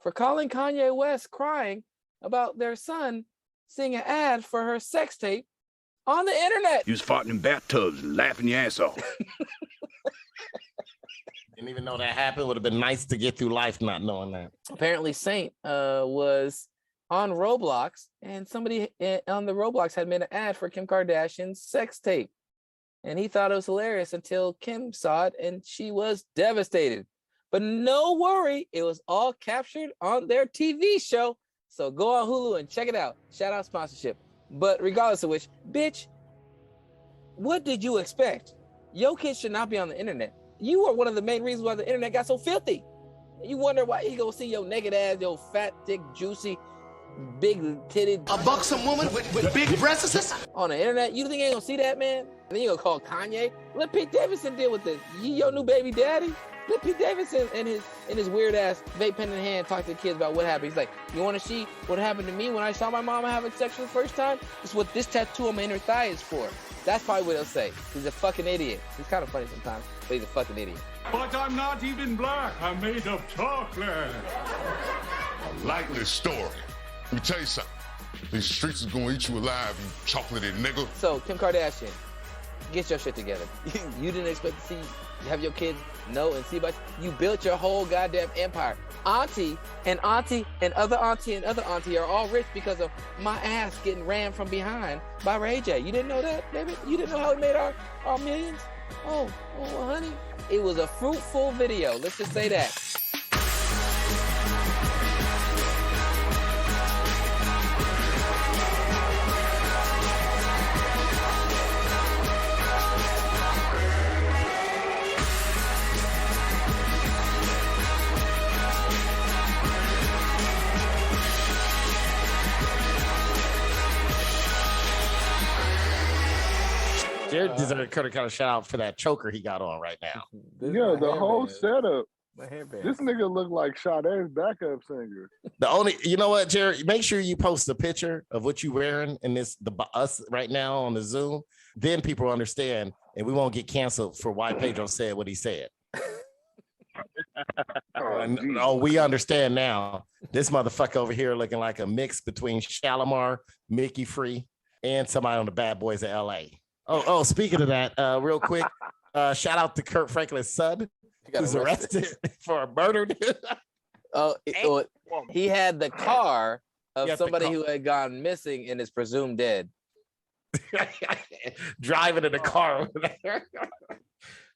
for calling Kanye West crying about their son seeing an ad for her sex tape on the internet. You was farting in bathtubs and laughing your ass off. Didn't even know that happened. Would have been nice to get through life not knowing that. Apparently Saint was on Roblox, and somebody on the Roblox had made an ad for Kim Kardashian's sex tape. And he thought it was hilarious until Kim saw it, and she was devastated. But no worry, it was all captured on their TV show. So go on Hulu and check it out. Shout out sponsorship. But regardless of which, bitch, what did you expect? Your kids should not be on the internet. You are one of the main reasons why the internet got so filthy. You wonder why he gonna see your naked ass, your fat, thick, juicy, big titted, A buxom woman with big breasts? on the internet. You think he ain't gonna see that, man? And then you gonna call Kanye? Let Pete Davidson deal with this. You your new baby daddy? Let Pete Davidson and his weird ass vape pen in hand talk to the kids about what happened. He's like, you want to see what happened to me when I saw my mama having sex for the first time? It's what this tattoo on my inner thigh is for. That's probably what he'll say. He's a fucking idiot. He's kind of funny sometimes, but he's a fucking idiot. But I'm not even black. I'm made of chocolate. I like this story. Let me tell you something. These streets is gonna eat you alive, you chocolatey nigga. So, Kim Kardashian, get your shit together. You didn't expect to have your kids know and see about you. You built your whole goddamn empire. Auntie and other auntie are all rich because of my ass getting rammed from behind by Ray J. You didn't know that, baby? You didn't know how we made our millions? Oh, honey. It was a fruitful video. Let's just say that. Jared deserves kind of shout out for that choker he got on right now. Yeah, the whole setup. My hairband. This nigga look like Sade's backup singer. You know what, Jared? Make sure you post a picture of what you wearing in us right now on the Zoom. Then people understand, and we won't get canceled for why Pedro said what he said. We understand now. This motherfucker over here looking like a mix between Shalimar, Mickey Free, and somebody on the Bad Boys of LA. Oh, speaking of that, real quick, shout out to Kurt Franklin's son, who's arrested for a murder. He had the car of somebody who had gone missing and is presumed dead. Driving in the car over there.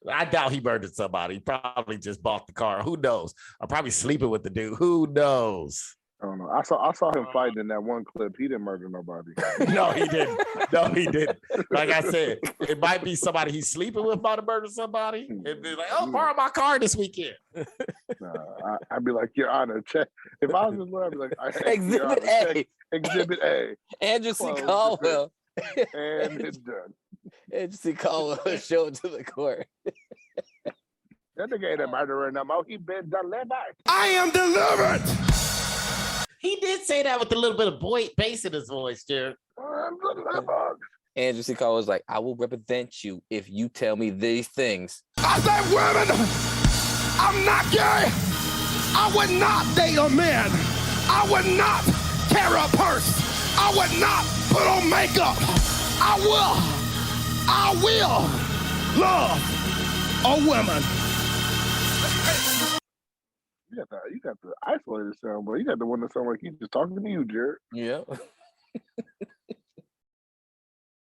I doubt he murdered somebody. He probably just bought the car. Who knows? I'm probably sleeping with the dude. Who knows? I don't know. I saw him fighting in that one clip. He didn't murder nobody. No, he didn't. Like I said, it might be somebody he's sleeping with about to murder somebody. And be like, oh, borrow my car this weekend. I'd be like, Your Honor, check. If I was his lawyer, I'd be like, Exhibit A. Exhibit A. Andrew C. Caldwell. And it's done. Andrew C. Caldwell show it to the court. That nigga ain't a murderer no more. He been delivered. I am delivered. He did say that with a little bit of bass in his voice, Jared. I'm delivered. Andrew C. Caldwell was like, I will represent you if you tell me these things. I said, women, I'm not gay. I would not date a man. I would not carry a purse. I would not put on makeup. I will love a woman. You got the isolated sound, but you got the one that sound like he's just talking to you, Jared. Yeah.